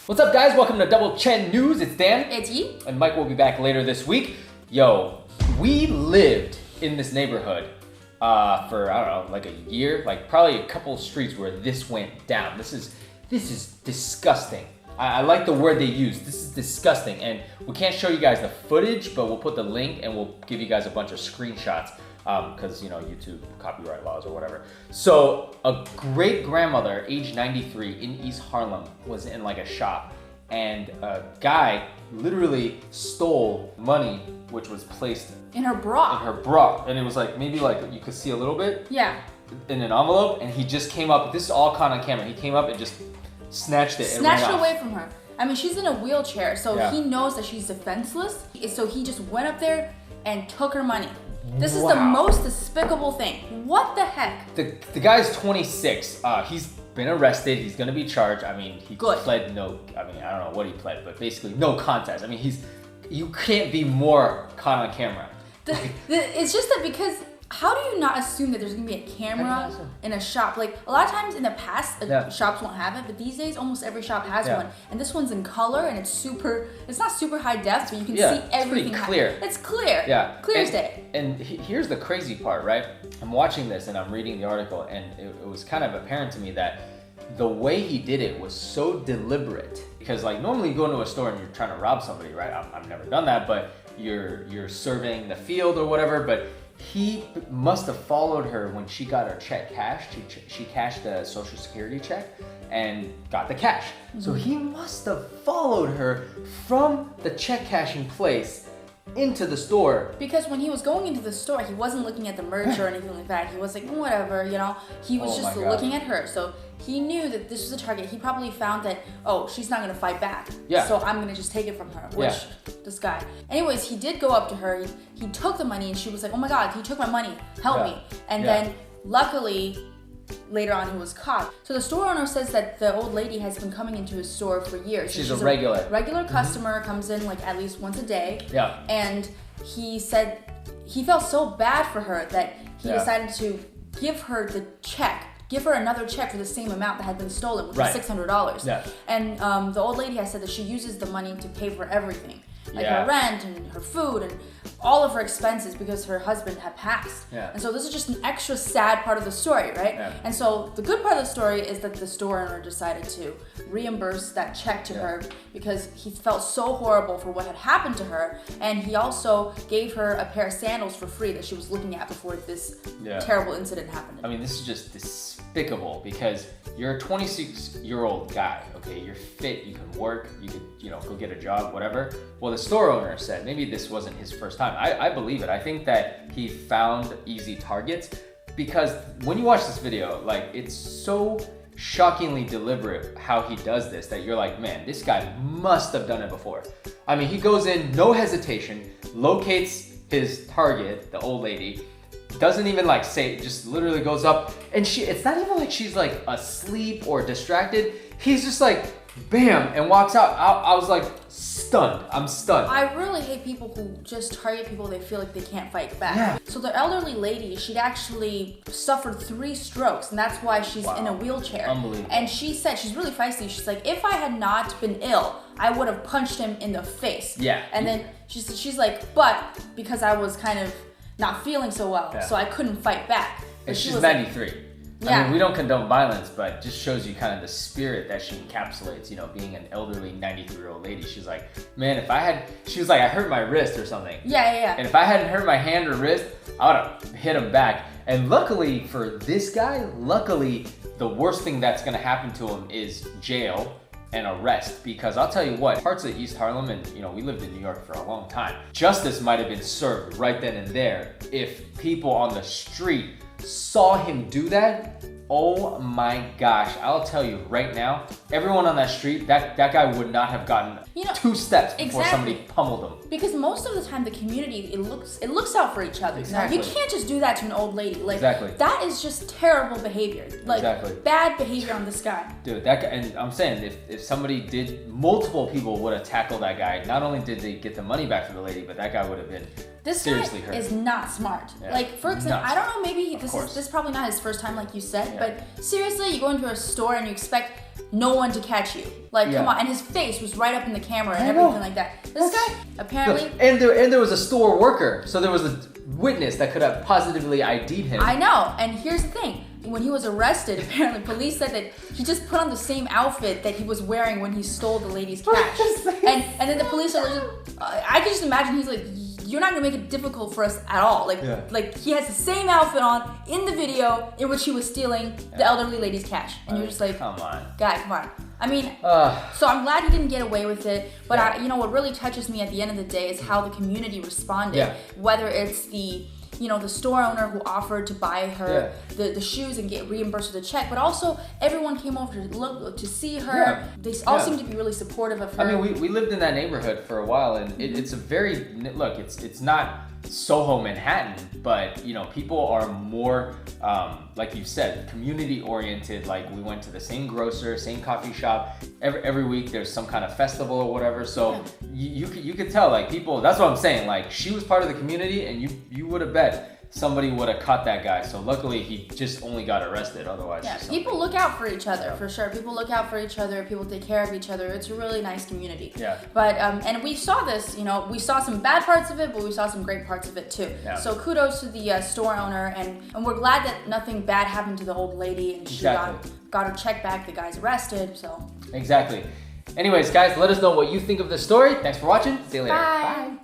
What's up, guys? Welcome to Double Chen News. It's Dan. It's Yi. And Mike will be back later this week. Yo, we lived in this neighborhood for, I don't know, like a year, like probably a couple of streets where this went down. This is disgusting. I like the word they use. This is disgusting. And we can't show you guys the footage, but we'll put the link and we'll give you guys a bunch of screenshots because, you know, YouTube copyright laws or whatever. So a great grandmother, age 93, in East Harlem was in like a shop, and a guy literally stole money which was placed in her bra. And it was like, maybe like you could see a little bit. Yeah. In an envelope, and he just came up. This is all caught on camera. He came up and just snatched it. Snatched it away from her. I mean, she's in a wheelchair, so he knows that she's defenseless. So he just went up there and took her money. This is the most despicable thing. What the heck? The guy's 26. He's been arrested. He's gonna be charged. I mean, he pled no. I mean, I don't know what he pled, but basically no contest. I mean, you can't be more caught on camera. It's just that because. How do you not assume that there's gonna be a camera in a shop? Like a lot of times in the past, shops won't have it, but these days almost every shop has one. And this one's in color and it's not super high def, but you can see everything. It's pretty clear. It's clear. Yeah. Clear as day. And here's the crazy part, right? I'm watching this and I'm reading the article, and it was kind of apparent to me that the way he did it was so deliberate. Because like normally you go into a store and you're trying to rob somebody, right? I've never done that, but you're surveying the field or whatever, but he must have followed her when she got her check cashed. She cashed the Social Security check and got the cash. So he must have followed her from the check cashing place into the store. Because when he was going into the store, he wasn't looking at the merch or anything like that. He was like, whatever, you know. He was just looking at her. So he knew that this was a target. He probably found that, oh, she's not gonna fight back. Yeah. So I'm gonna just take it from her. Which this guy. Anyways, he did go up to her. He took the money, and she was like, oh my God, he took my money. Help me. And then luckily, later on, he was caught. So the store owner says that the old lady has been coming into his store for years. She's a regular customer, comes in like at least once a day. Yeah. And he said he felt so bad for her that he decided to give her the check. Give her another check for the same amount that had been stolen, which was $600. Yeah. And the old lady has said that she uses the money to pay for everything. Like her rent and her food and all of her expenses because her husband had passed. Yeah. And so this is just an extra sad part of the story, right? Yeah. And so the good part of the story is that the store owner decided to reimburse that check to her because he felt so horrible for what had happened to her. And he also gave her a pair of sandals for free that she was looking at before this terrible incident happened. I mean, this is just despicable because you're a 26-year-old guy, okay? You're fit, you can work, you could, you know, go get a job, whatever. Well, the store owner said maybe this wasn't his first time. I believe it. I think that he found easy targets because when you watch this video, like, it's so shockingly deliberate how he does this that you're like, man, this guy must have done it before. I mean, he goes in, no hesitation, locates his target, the old lady, doesn't even like say, just literally goes up, and it's not even like she's like asleep or distracted. He's just like, bam, and walks out. I was like stunned. I'm stunned. I really hate people who just target people they feel like they can't fight back. Yeah. So the elderly lady, she'd actually suffered 3 strokes, and that's why she's in a wheelchair. Unbelievable. And she said, she's really feisty. She's like, if I had not been ill, I would have punched him in the face. Yeah. And then she's like, but because I was kind of not feeling so well, so I couldn't fight back. And she's 93. I mean, we don't condone violence, but just shows you kind of the spirit that she encapsulates, you know, being an elderly 93-year-old lady. She's like, man, she was like, I hurt my wrist or something. Yeah. And if I hadn't hurt my hand or wrist, I would have hit him back. And luckily for this guy, the worst thing that's gonna happen to him is jail and arrest, because I'll tell you what, parts of East Harlem, and you know, we lived in New York for a long time, justice might have been served right then and there if people on the street saw him do that. Oh my gosh, I'll tell you right now, everyone on that street, that guy would not have gotten 2 steps before somebody pummeled him. Because most of the time the community, it looks out for each other. Exactly. Now, you can't just do that to an old lady. Like, that is just terrible behavior. Like, bad behavior on this guy. Dude, that guy, and I'm saying, if somebody multiple people would have tackled that guy, not only did they get the money back from the lady, but that guy would have been seriously hurt. This guy is not smart. Yeah. Like, for example, I don't know, maybe this is probably not his first time, like you said, but seriously, you go into a store and you expect no one to catch you. Like, come on. And his face was right up in the camera and everything like that. This guy, apparently... And there was a store worker. So there was a witness that could have positively ID'd him. I know. And here's the thing. When he was arrested, apparently police said that he just put on the same outfit that he was wearing when he stole the lady's cash. And then the police are I can just imagine he's like, you're not gonna make it difficult for us at all. Like he has the same outfit on in the video in which he was stealing the elderly lady's cash. And you're just like, come on. Guy, come on. I mean, so I'm glad he didn't get away with it. But you know, what really touches me at the end of the day is how the community responded. Yeah. Whether it's the store owner who offered to buy her the shoes and get reimbursed with a check, but also everyone came over to see her. Yeah. They all seem to be really supportive of her. I mean, we lived in that neighborhood for a while, and it's a very it's not Soho, Manhattan, but people are more like you said, community oriented. Like, we went to the same grocer, same coffee shop. Every week there's some kind of festival or whatever. So you could tell, like, people. That's what I'm saying. Like, she was part of the community, and you would have bet somebody would have caught that guy. So luckily he just only got arrested. Otherwise, people look out for each other for sure. People look out for each other. People take care of each other. It's a really nice community. Yeah. But and we saw this. We saw some bad parts of it, but we saw some great parts of it too. Yeah. So kudos to the store owner, and we're glad that nothing bad happened to the old lady, and she got her check back. The guy's arrested. So exactly. Anyways, guys, let us know what you think of this story. Thanks for watching. See you later. Bye.